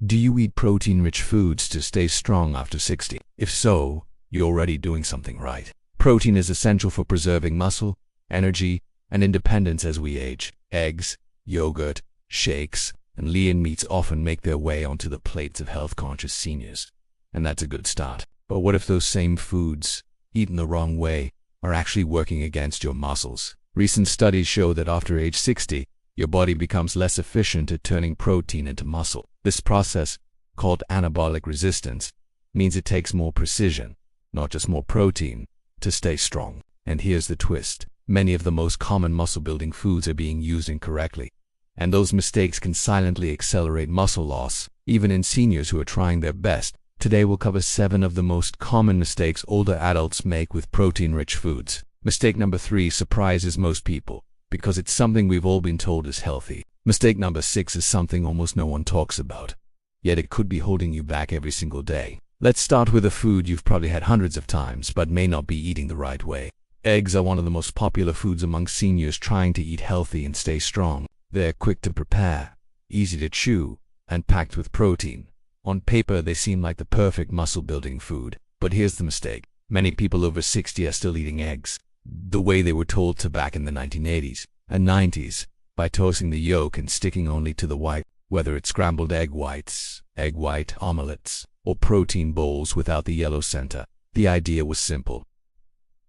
Do you eat protein-rich foods to stay strong after 60? If so, you're already doing something right. Protein is essential for preserving muscle, energy, and independence as we age. Eggs, yogurt, shakes, and lean meats often make their way onto the plates of health-conscious seniors. And that's a good start. But what if those same foods, eaten the wrong way, are actually working against your muscles? Recent studies show that after age 60, your body becomes less efficient at turning protein into muscle. This process, called anabolic resistance, means it takes more precision, not just more protein, to stay strong. And here's the twist. Many of the most common muscle-building foods are being used incorrectly. And those mistakes can silently accelerate muscle loss, even in seniors who are trying their best. Today we'll cover 7 of the most common mistakes older adults make with protein-rich foods. Mistake number 3 surprises most people, because it's something we've all been told is healthy. Mistake number 6 is something almost no one talks about, yet it could be holding you back every single day. Let's start with a food you've probably had hundreds of times but may not be eating the right way. Eggs are one of the most popular foods among seniors trying to eat healthy and stay strong. They're quick to prepare, easy to chew, and packed with protein. On paper, they seem like the perfect muscle-building food. But here's the mistake. Many people over 60 are still eating eggs the way they were told to back in the 1980s and 90s, by tossing the yolk and sticking only to the white, whether it's scrambled egg whites, egg white omelets, or protein bowls without the yellow center. The idea was simple.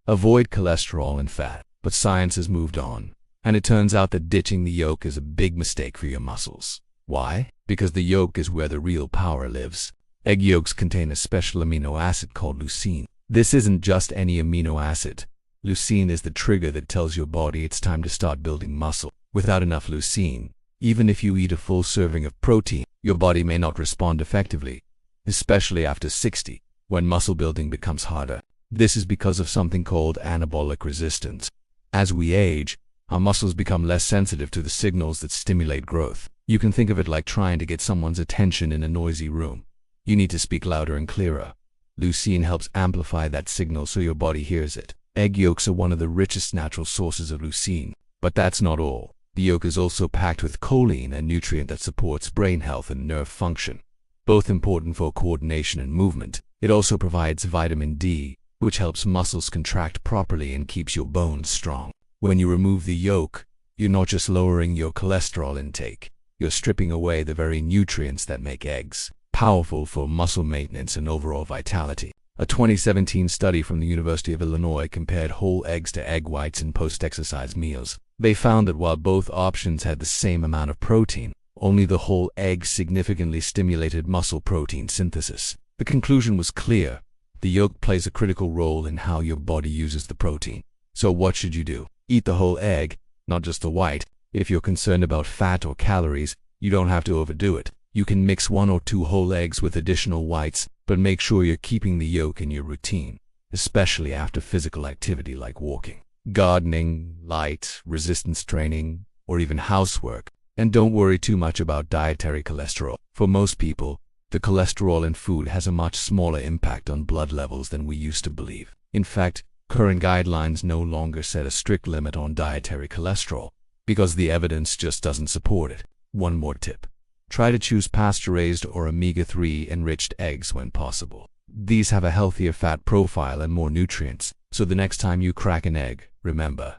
Avoid cholesterol and fat. But science has moved on, and it turns out that ditching the yolk is a big mistake for your muscles. Why? Because the yolk is where the real power lives. Egg yolks contain a special amino acid called leucine. This isn't just any amino acid. Leucine is the trigger that tells your body it's time to start building muscle. Without enough leucine, even if you eat a full serving of protein, your body may not respond effectively, especially after 60, when muscle building becomes harder. This is because of something called anabolic resistance. As we age, our muscles become less sensitive to the signals that stimulate growth. You can think of it like trying to get someone's attention in a noisy room. You need to speak louder and clearer. Leucine helps amplify that signal so your body hears it. Egg yolks are one of the richest natural sources of leucine. But that's not all. The yolk is also packed with choline, a nutrient that supports brain health and nerve function, both important for coordination and movement. It also provides vitamin D, which helps muscles contract properly and keeps your bones strong. When you remove the yolk, you're not just lowering your cholesterol intake, you're stripping away the very nutrients that make eggs powerful for muscle maintenance and overall vitality. A 2017 study from the University of Illinois compared whole eggs to egg whites in post-exercise meals. They found that while both options had the same amount of protein, only the whole egg significantly stimulated muscle protein synthesis. The conclusion was clear. The yolk plays a critical role in how your body uses the protein. So what should you do? Eat the whole egg, not just the white. If you're concerned about fat or calories, you don't have to overdo it. You can mix 1 or 2 whole eggs with additional whites, but make sure you're keeping the yolk in your routine, especially after physical activity like walking, gardening, light resistance training, or even housework. And don't worry too much about dietary cholesterol. For most people, the cholesterol in food has a much smaller impact on blood levels than we used to believe. In fact, current guidelines no longer set a strict limit on dietary cholesterol, because the evidence just doesn't support it. One more tip. Try to choose pasture-raised or omega-3 enriched eggs when possible. These have a healthier fat profile and more nutrients, so the next time you crack an egg, remember,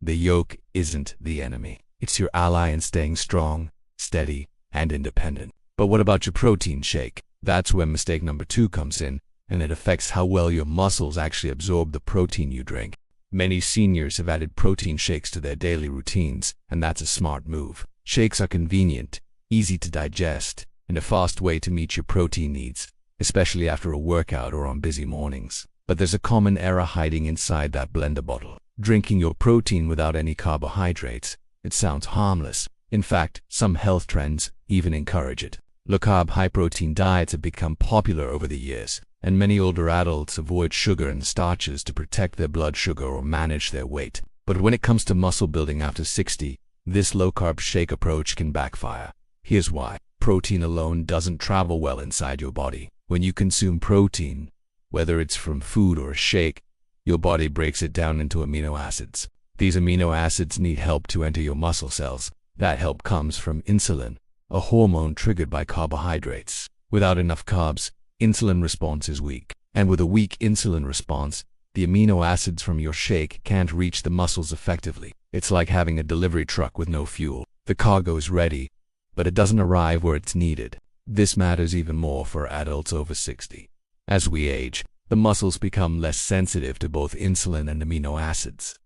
the yolk isn't the enemy. It's your ally in staying strong, steady, and independent. But what about your protein shake? That's where mistake number 2 comes in, and it affects how well your muscles actually absorb the protein you drink. Many seniors have added protein shakes to their daily routines, and that's a smart move. Shakes are convenient, easy to digest, and a fast way to meet your protein needs, especially after a workout or on busy mornings. But there's a common error hiding inside that blender bottle. Drinking your protein without any carbohydrates. It sounds harmless. In fact, some health trends even encourage it. Low-carb, high-protein diets have become popular over the years, and many older adults avoid sugar and starches to protect their blood sugar or manage their weight. But when it comes to muscle building after 60, this low-carb shake approach can backfire. Here's why. Protein alone doesn't travel well inside your body. When you consume protein, whether it's from food or a shake, your body breaks it down into amino acids. These amino acids need help to enter your muscle cells. That help comes from insulin, a hormone triggered by carbohydrates. Without enough carbs, insulin response is weak. And with a weak insulin response, the amino acids from your shake can't reach the muscles effectively. It's like having a delivery truck with no fuel. The cargo is ready, but it doesn't arrive where it's needed. This matters even more for adults over 60. As we age, the muscles become less sensitive to both insulin and amino acids.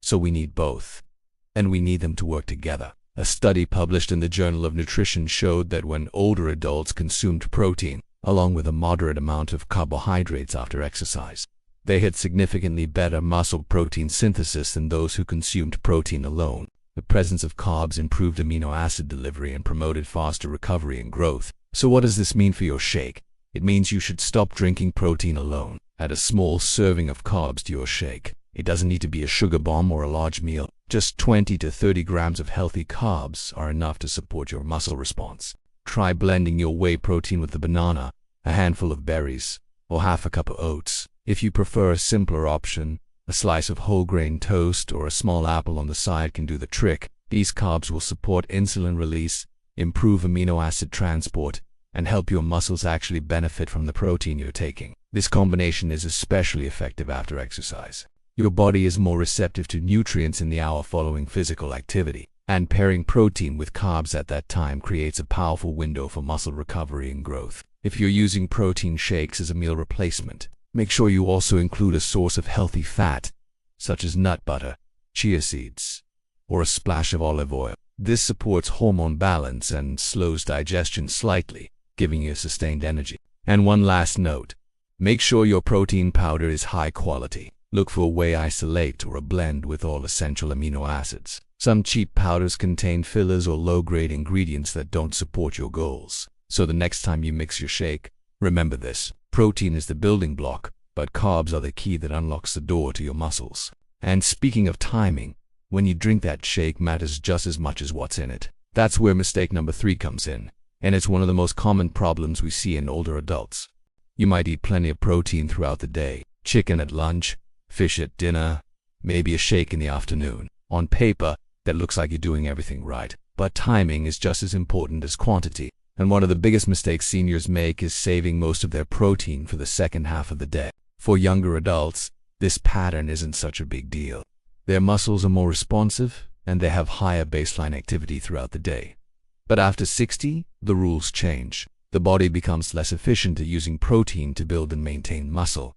So we need both, and we need them to work together. A study published in the Journal of Nutrition showed that when older adults consumed protein, along with a moderate amount of carbohydrates after exercise, they had significantly better muscle protein synthesis than those who consumed protein alone. The presence of carbs improved amino acid delivery and promoted faster recovery and growth. So what does this mean for your shake? It means you should stop drinking protein alone. Add a small serving of carbs to your shake. It doesn't need to be a sugar bomb or a large meal. Just 20 to 30 grams of healthy carbs are enough to support your muscle response. Try blending your whey protein with a banana, a handful of berries, or half a cup of oats. If you prefer a simpler option, a slice of whole grain toast or a small apple on the side can do the trick. These carbs will support insulin release, improve amino acid transport, and help your muscles actually benefit from the protein you're taking. This combination is especially effective after exercise. Your body is more receptive to nutrients in the hour following physical activity, and pairing protein with carbs at that time creates a powerful window for muscle recovery and growth. If you're using protein shakes as a meal replacement, make sure you also include a source of healthy fat, such as nut butter, chia seeds, or a splash of olive oil. This supports hormone balance and slows digestion slightly, giving you sustained energy. And one last note, make sure your protein powder is high quality. Look for a whey isolate or a blend with all essential amino acids. Some cheap powders contain fillers or low-grade ingredients that don't support your goals. So the next time you mix your shake, remember this. Protein is the building block, but carbs are the key that unlocks the door to your muscles. And speaking of timing, when you drink that shake matters just as much as what's in it. That's where mistake number 3 comes in, and it's one of the most common problems we see in older adults. You might eat plenty of protein throughout the day, chicken at lunch, fish at dinner, maybe a shake in the afternoon. On paper, that looks like you're doing everything right, but timing is just as important as quantity. And one of the biggest mistakes seniors make is saving most of their protein for the second half of the day. For younger adults, this pattern isn't such a big deal. Their muscles are more responsive, and they have higher baseline activity throughout the day. But after 60, the rules change. The body becomes less efficient at using protein to build and maintain muscle,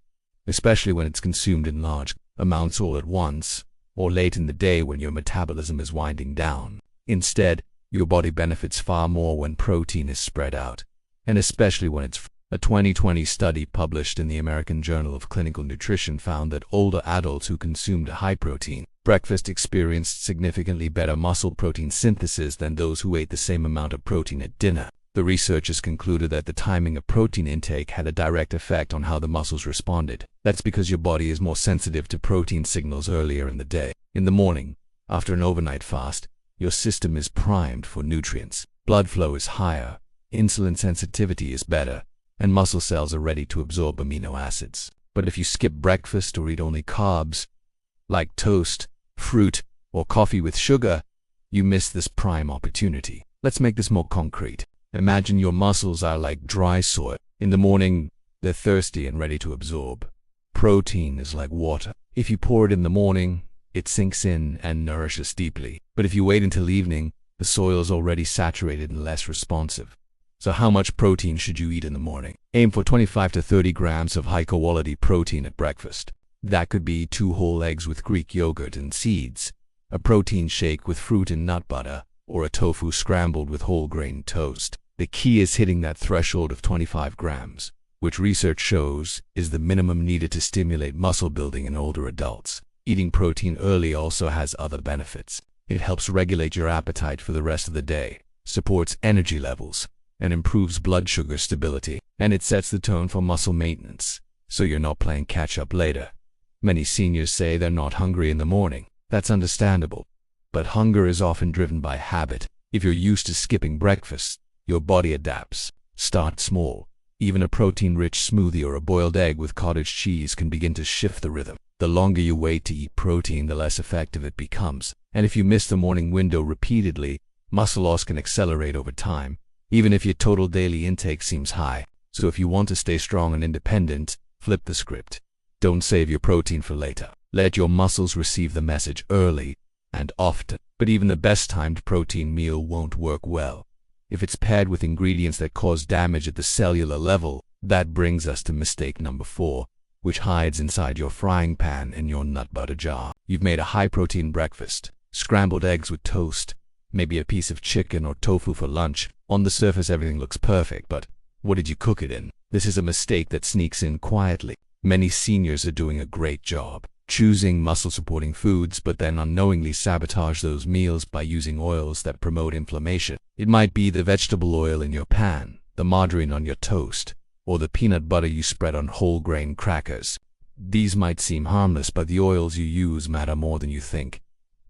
especially when it's consumed in large amounts all at once, or late in the day when your metabolism is winding down. Instead, your body benefits far more when protein is spread out, and especially when it's a 2020 study published in the American Journal of Clinical Nutrition found that older adults who consumed a high-protein breakfast experienced significantly better muscle protein synthesis than those who ate the same amount of protein at dinner. The researchers concluded that the timing of protein intake had a direct effect on how the muscles responded. That's because your body is more sensitive to protein signals earlier in the day. In the morning, after an overnight fast, your system is primed for nutrients. Blood flow is higher, insulin sensitivity is better, and muscle cells are ready to absorb amino acids. But if you skip breakfast or eat only carbs, like toast, fruit, or coffee with sugar, you miss this prime opportunity. Let's make this more concrete. Imagine your muscles are like dry soil. In the morning, they're thirsty and ready to absorb. Protein is like water. If you pour it in the morning, it sinks in and nourishes deeply. But if you wait until evening, the soil is already saturated and less responsive. So how much protein should you eat in the morning? Aim for 25 to 30 grams of high-quality protein at breakfast. That could be 2 whole eggs with Greek yogurt and seeds, a protein shake with fruit and nut butter, or a tofu scrambled with whole grain toast. The key is hitting that threshold of 25 grams, which research shows is the minimum needed to stimulate muscle building in older adults. Eating protein early also has other benefits. It helps regulate your appetite for the rest of the day, supports energy levels, and improves blood sugar stability, and it sets the tone for muscle maintenance, so you're not playing catch-up later. Many seniors say they're not hungry in the morning. That's understandable, but hunger is often driven by habit. If you're used to skipping breakfast, your body adapts. Start small. Even a protein-rich smoothie or a boiled egg with cottage cheese can begin to shift the rhythm. The longer you wait to eat protein, the less effective it becomes. And if you miss the morning window repeatedly, muscle loss can accelerate over time, even if your total daily intake seems high. So if you want to stay strong and independent, flip the script. Don't save your protein for later. Let your muscles receive the message early and often. But even the best timed protein meal won't work well if it's paired with ingredients that cause damage at the cellular level. That brings us to mistake number 4, which hides inside your frying pan in your nut butter jar. You've made a high-protein breakfast, scrambled eggs with toast, maybe a piece of chicken or tofu for lunch. On the surface, everything looks perfect, but what did you cook it in? This is a mistake that sneaks in quietly. Many seniors are doing a great job choosing muscle-supporting foods, but then unknowingly sabotage those meals by using oils that promote inflammation. It might be the vegetable oil in your pan, the margarine on your toast, or the peanut butter you spread on whole grain crackers. These might seem harmless, but the oils you use matter more than you think,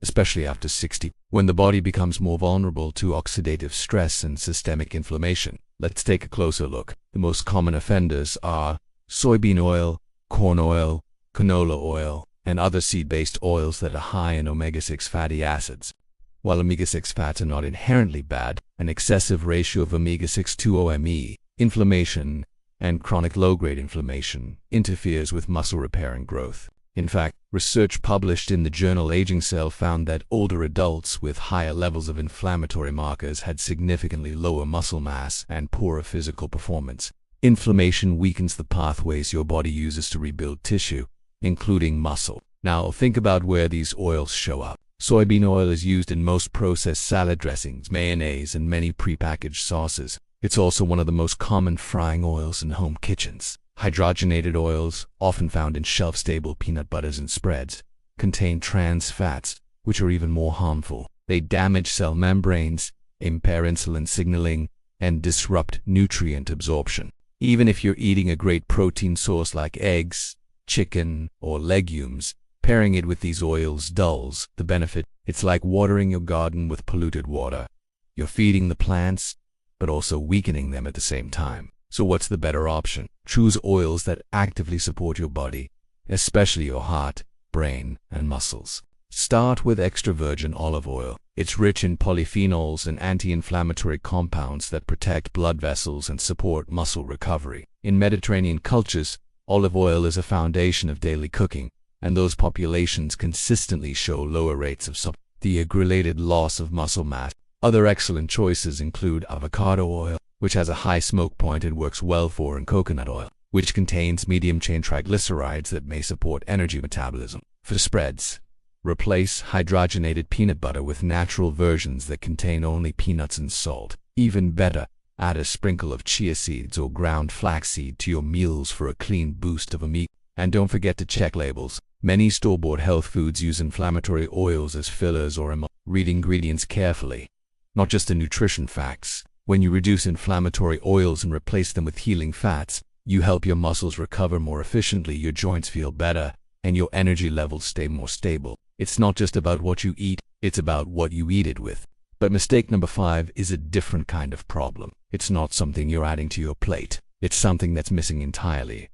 especially after 60, when the body becomes more vulnerable to oxidative stress and systemic inflammation. Let's take a closer look. The most common offenders are soybean oil, corn oil, canola oil, and other seed-based oils that are high in omega-6 fatty acids. While omega-6 fats are not inherently bad, an excessive ratio of omega-6 to OME, inflammation, and chronic low-grade inflammation interferes with muscle repair and growth. In fact, research published in the journal Aging Cell found that older adults with higher levels of inflammatory markers had significantly lower muscle mass and poorer physical performance. Inflammation weakens the pathways your body uses to rebuild tissue, including muscle. Now think about where these oils show up. Soybean oil is used in most processed salad dressings, mayonnaise, and many prepackaged sauces. It's also one of the most common frying oils in home kitchens. Hydrogenated oils, often found in shelf-stable peanut butters and spreads, contain trans fats, which are even more harmful. They damage cell membranes, impair insulin signaling, and disrupt nutrient absorption. Even if you're eating a great protein source like eggs, chicken, or legumes, pairing it with these oils dulls the benefit. It's like watering your garden with polluted water. You're feeding the plants, but also weakening them at the same time. So what's the better option? Choose oils that actively support your body, especially your heart, brain, and muscles. Start with extra virgin olive oil. It's rich in polyphenols and anti-inflammatory compounds that protect blood vessels and support muscle recovery. In Mediterranean cultures, olive oil is a foundation of daily cooking, and those populations consistently show lower rates of the related loss of muscle mass. Other excellent choices include avocado oil, which has a high smoke point and works well for, and coconut oil, which contains medium-chain triglycerides that may support energy metabolism. For spreads, replace hydrogenated peanut butter with natural versions that contain only peanuts and salt. Even better, add a sprinkle of chia seeds or ground flaxseed to your meals for a clean boost of omega. And don't forget to check labels. Many store-bought health foods use inflammatory oils as fillers or emulsions. Read ingredients carefully, not just the nutrition facts. When you reduce inflammatory oils and replace them with healing fats, you help your muscles recover more efficiently, your joints feel better, and your energy levels stay more stable. It's not just about what you eat, it's about what you eat it with. But mistake number 5 is a different kind of problem. It's not something you're adding to your plate. It's something that's missing entirely.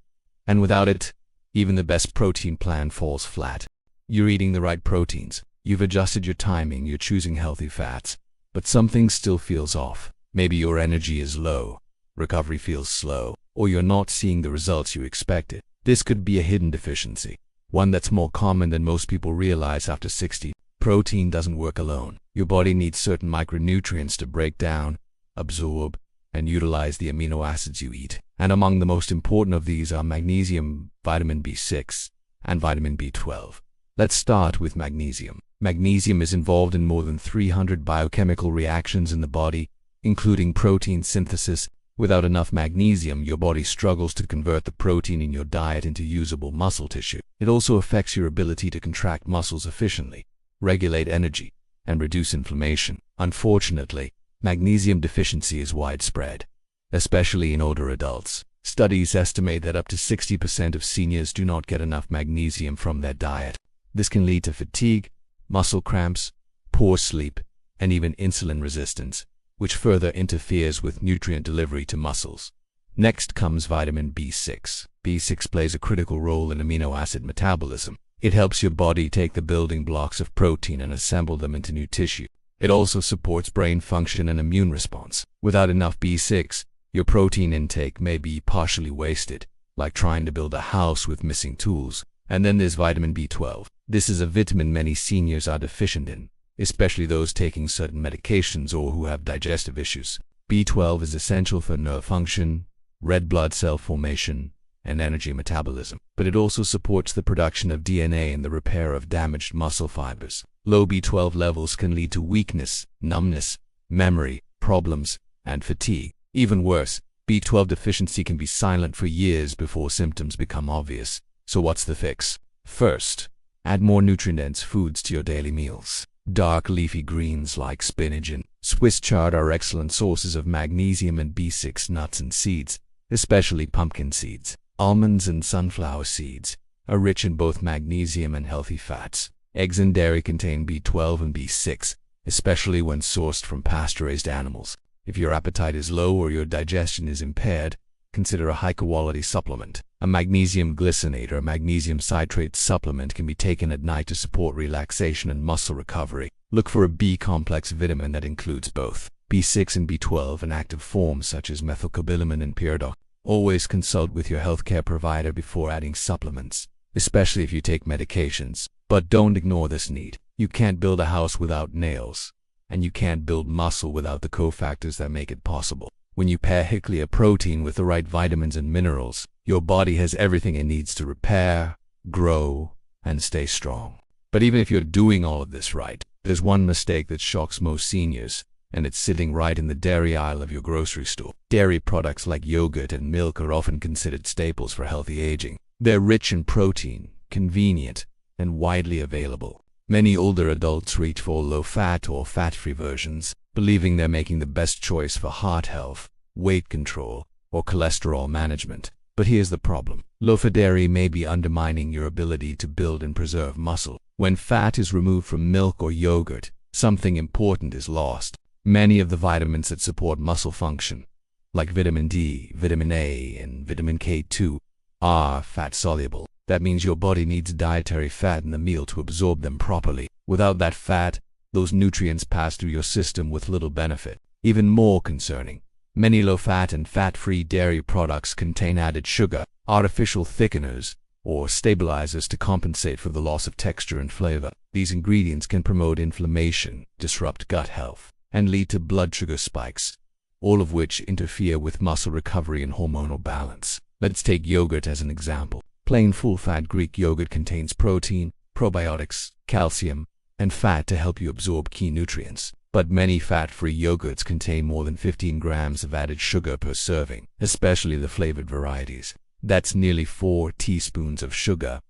And without it, even the best protein plan falls flat. You're eating the right proteins. You've adjusted your timing, you're choosing healthy fats, but something still feels off. Maybe your energy is low, recovery feels slow, or you're not seeing the results you expected. This could be a hidden deficiency, one that's more common than most people realize after 60. Protein doesn't work alone. Your body needs certain micronutrients to break down, absorb, and utilize the amino acids you eat. And among the most important of these are magnesium, vitamin B6, and vitamin B12. Let's start with magnesium. Magnesium is involved in more than 300 biochemical reactions in the body, including protein synthesis. Without enough magnesium, your body struggles to convert the protein in your diet into usable muscle tissue. It also affects your ability to contract muscles efficiently, regulate energy, and reduce inflammation. Unfortunately, magnesium deficiency is widespread, especially in older adults. Studies estimate that up to 60% of seniors do not get enough magnesium from their diet. This can lead to fatigue, muscle cramps, poor sleep, and even insulin resistance, which further interferes with nutrient delivery to muscles. Next comes vitamin B6. B6 plays a critical role in amino acid metabolism. It helps your body take the building blocks of protein and assemble them into new tissue. It also supports brain function and immune response. Without enough B6, your protein intake may be partially wasted, like trying to build a house with missing tools. And then there's vitamin B12. This is a vitamin many seniors are deficient in, especially those taking certain medications or who have digestive issues. B12 is essential for nerve function, red blood cell formation, and energy metabolism, but it also supports the production of DNA and the repair of damaged muscle fibers. Low B12 levels can lead to weakness, numbness, memory problems, and fatigue. Even worse, B12 deficiency can be silent for years before symptoms become obvious. So what's the fix? First, add more nutrient-dense foods to your daily meals. Dark leafy greens like spinach and Swiss chard are excellent sources of magnesium and B6. Nuts and seeds, especially pumpkin seeds, almonds and sunflower seeds, are rich in both magnesium and healthy fats. Eggs and dairy contain B12 and B6, especially when sourced from pasture-raised animals. If your appetite is low or your digestion is impaired, consider a high-quality supplement. A magnesium glycinate or magnesium citrate supplement can be taken at night to support relaxation and muscle recovery. Look for a B-complex vitamin that includes both B6 and B12 in active forms such as methylcobalamin and pyridoxine. Always consult with your healthcare provider before adding supplements, especially if you take medications. But don't ignore this need. You can't build a house without nails, and you can't build muscle without the cofactors that make it possible. When you pair Hicklea protein with the right vitamins and minerals, your body has everything it needs to repair, grow, and stay strong. But even if you're doing all of this right, there's one mistake that shocks most seniors, and it's sitting right in the dairy aisle of your grocery store. Dairy products like yogurt and milk are often considered staples for healthy aging. They're rich in protein, convenient, and widely available. Many older adults reach for low-fat or fat-free versions, believing they're making the best choice for heart health, weight control, or cholesterol management. But here's the problem. Low-fat dairy may be undermining your ability to build and preserve muscle. When fat is removed from milk or yogurt, something important is lost. Many of the vitamins that support muscle function, like vitamin D, vitamin A, and vitamin K2, are fat-soluble. That means your body needs dietary fat in the meal to absorb them properly. Without that fat, those nutrients pass through your system with little benefit. Even more concerning, many low-fat and fat-free dairy products contain added sugar, artificial thickeners, or stabilizers to compensate for the loss of texture and flavor. These ingredients can promote inflammation, disrupt gut health, and lead to blood sugar spikes, all of which interfere with muscle recovery and hormonal balance. Let's take yogurt as an example. Plain full-fat Greek yogurt contains protein, probiotics, calcium, and fat to help you absorb key nutrients. But many fat-free yogurts contain more than 15 grams of added sugar per serving, especially the flavored varieties. That's nearly 4 teaspoons of sugar,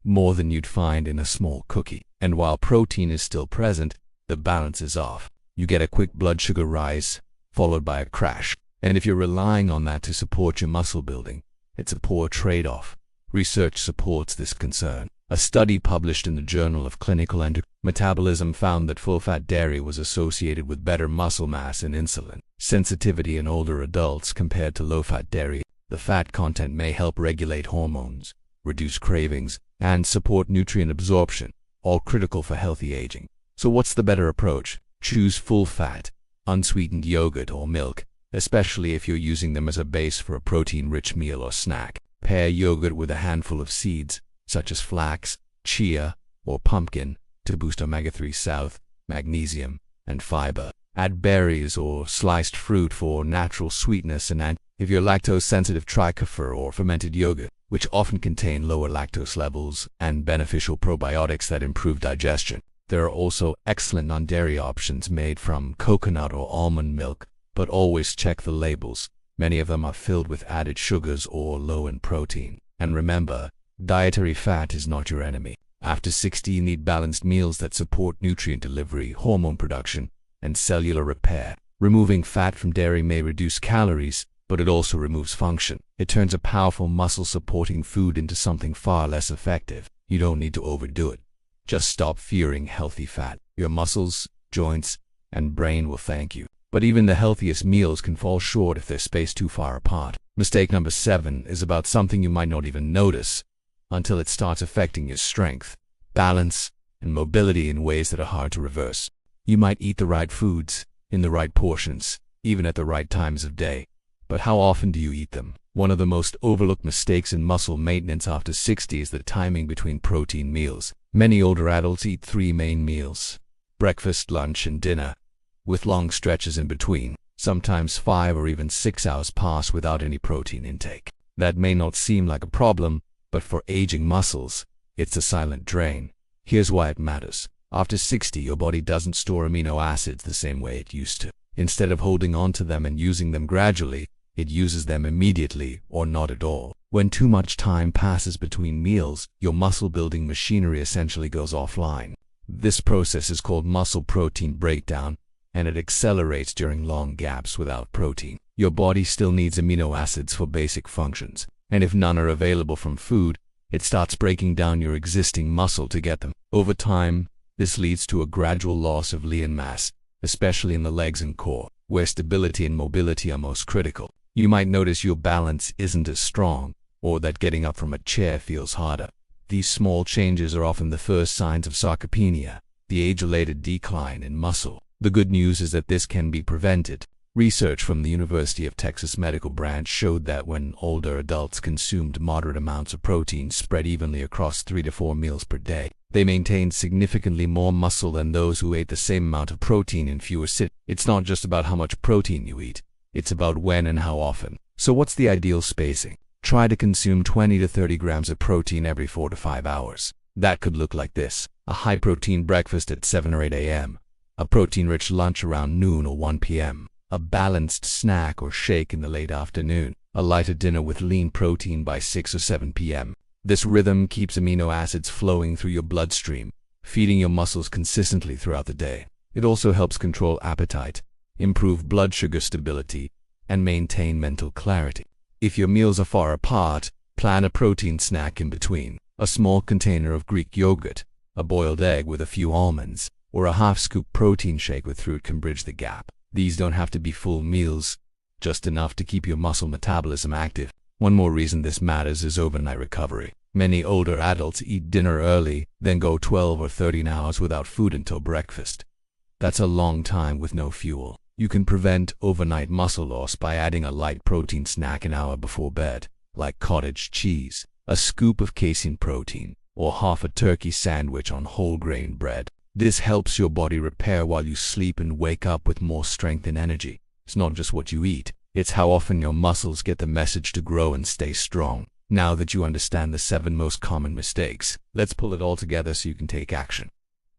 more than you'd find in a small cookie. And while protein is still present, the balance is off. You get a quick blood sugar rise, followed by a crash. And if you're relying on that to support your muscle building, it's a poor trade-off. Research supports this concern. A study published in the Journal of Clinical Metabolism found that full-fat dairy was associated with better muscle mass and insulin sensitivity in older adults compared to low-fat dairy. The fat content may help regulate hormones, reduce cravings, and support nutrient absorption, all critical for healthy aging. So what's the better approach? Choose full-fat, unsweetened yogurt or milk, especially if you're using them as a base for a protein-rich meal or snack. Pair yogurt with a handful of seeds, such as flax, chia, or pumpkin, to boost omega-3, magnesium, and fiber. Add berries or sliced fruit for natural sweetness and if you're lactose-sensitive, try kefir or fermented yogurt, which often contain lower lactose levels and beneficial probiotics that improve digestion. There are also excellent non-dairy options made from coconut or almond milk, but always check the labels. Many of them are filled with added sugars or low in protein. And remember, dietary fat is not your enemy. After 60, you need balanced meals that support nutrient delivery, hormone production, and cellular repair. Removing fat from dairy may reduce calories, but it also removes function. It turns a powerful muscle-supporting food into something far less effective. You don't need to overdo it. Just stop fearing healthy fat. Your muscles, joints, and brain will thank you. But even the healthiest meals can fall short if they're spaced too far apart. Mistake number 7 is about something you might not even notice until it starts affecting your strength, balance, and mobility in ways that are hard to reverse. You might eat the right foods, in the right portions, even at the right times of day. But how often do you eat them? One of the most overlooked mistakes in muscle maintenance after 60 is the timing between protein meals. Many older adults eat 3 main meals: breakfast, lunch, and dinner, with long stretches in between. Sometimes 5 or even 6 hours pass without any protein intake. That may not seem like a problem, but for aging muscles, it's a silent drain. Here's why it matters. After 60, your body doesn't store amino acids the same way it used to. Instead of holding on to them and using them gradually, it uses them immediately or not at all. When too much time passes between meals, your muscle-building machinery essentially goes offline. This process is called muscle protein breakdown, and it accelerates during long gaps without protein. Your body still needs amino acids for basic functions, and if none are available from food, it starts breaking down your existing muscle to get them. Over time, this leads to a gradual loss of lean mass, especially in the legs and core, where stability and mobility are most critical. You might notice your balance isn't as strong, or that getting up from a chair feels harder. These small changes are often the first signs of sarcopenia, the age-related decline in muscle. The good news is that this can be prevented. Research from the University of Texas Medical Branch showed that when older adults consumed moderate amounts of protein spread evenly across 3 to 4 meals per day, they maintained significantly more muscle than those who ate the same amount of protein in fewer sittings. It's not just about how much protein you eat, it's about when and how often. So what's the ideal spacing? Try to consume 20 to 30 grams of protein every 4 to 5 hours. That could look like this: a high-protein breakfast at 7 or 8 a.m., a protein-rich lunch around noon or 1 p.m., a balanced snack or shake in the late afternoon, a lighter dinner with lean protein by 6 or 7 p.m. This rhythm keeps amino acids flowing through your bloodstream, feeding your muscles consistently throughout the day. It also helps control appetite, improve blood sugar stability, and maintain mental clarity. If your meals are far apart, plan a protein snack in between. A small container of Greek yogurt, a boiled egg with a few almonds, or a half-scoop protein shake with fruit can bridge the gap. These don't have to be full meals, just enough to keep your muscle metabolism active. One more reason this matters is overnight recovery. Many older adults eat dinner early, then go 12 or 13 hours without food until breakfast. That's a long time with no fuel. You can prevent overnight muscle loss by adding a light protein snack an hour before bed, like cottage cheese, a scoop of casein protein, or half a turkey sandwich on whole grain bread. This helps your body repair while you sleep and wake up with more strength and energy. It's not just what you eat, it's how often your muscles get the message to grow and stay strong. Now that you understand the 7 most common mistakes, let's pull it all together so you can take action.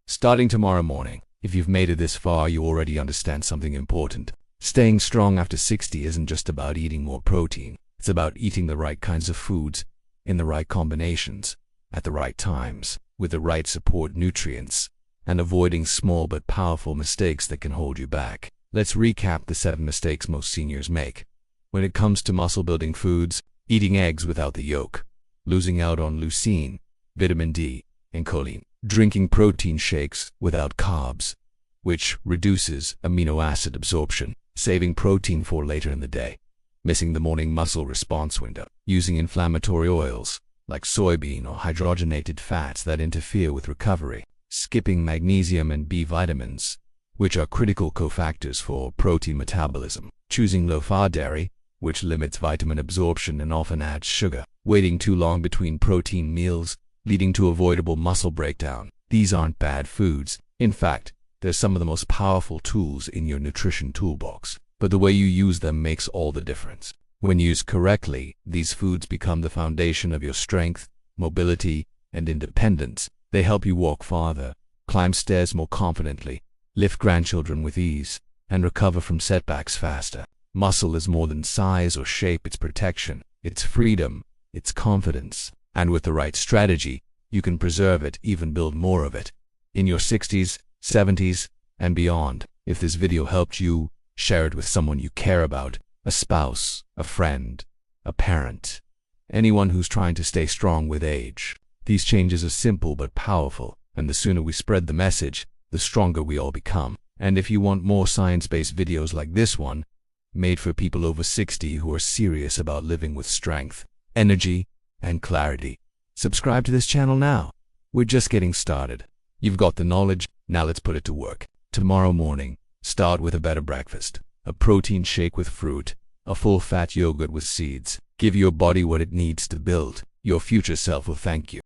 Starting tomorrow morning, if you've made it this far, you already understand something important. Staying strong after 60 isn't just about eating more protein. It's about eating the right kinds of foods, in the right combinations, at the right times, with the right support nutrients, and avoiding small but powerful mistakes that can hold you back. Let's recap the 7 mistakes most seniors make. When it comes to muscle-building foods, eating eggs without the yolk, losing out on leucine, vitamin D, and choline, drinking protein shakes without carbs, which reduces amino acid absorption, saving protein for later in the day, missing the morning muscle response window, using inflammatory oils, like soybean or hydrogenated fats that interfere with recovery, skipping magnesium and B vitamins, which are critical cofactors for protein metabolism, choosing low-fat dairy, which limits vitamin absorption and often adds sugar, waiting too long between protein meals, leading to avoidable muscle breakdown. These aren't bad foods. In fact, they're some of the most powerful tools in your nutrition toolbox. But the way you use them makes all the difference. When used correctly, these foods become the foundation of your strength, mobility, and independence. They help you walk farther, climb stairs more confidently, lift grandchildren with ease, and recover from setbacks faster. Muscle is more than size or shape, it's protection, it's freedom, it's confidence. And with the right strategy, you can preserve it, even build more of it, in your 60s, 70s, and beyond. If this video helped you, share it with someone you care about, a spouse, a friend, a parent, anyone who's trying to stay strong with age. These changes are simple but powerful, and the sooner we spread the message, the stronger we all become. And if you want more science-based videos like this one, made for people over 60 who are serious about living with strength, energy, and clarity, subscribe to this channel now. We're just getting started. You've got the knowledge, now let's put it to work. Tomorrow morning, start with a better breakfast, a protein shake with fruit, a full-fat yogurt with seeds. Give your body what it needs to build. Your future self will thank you.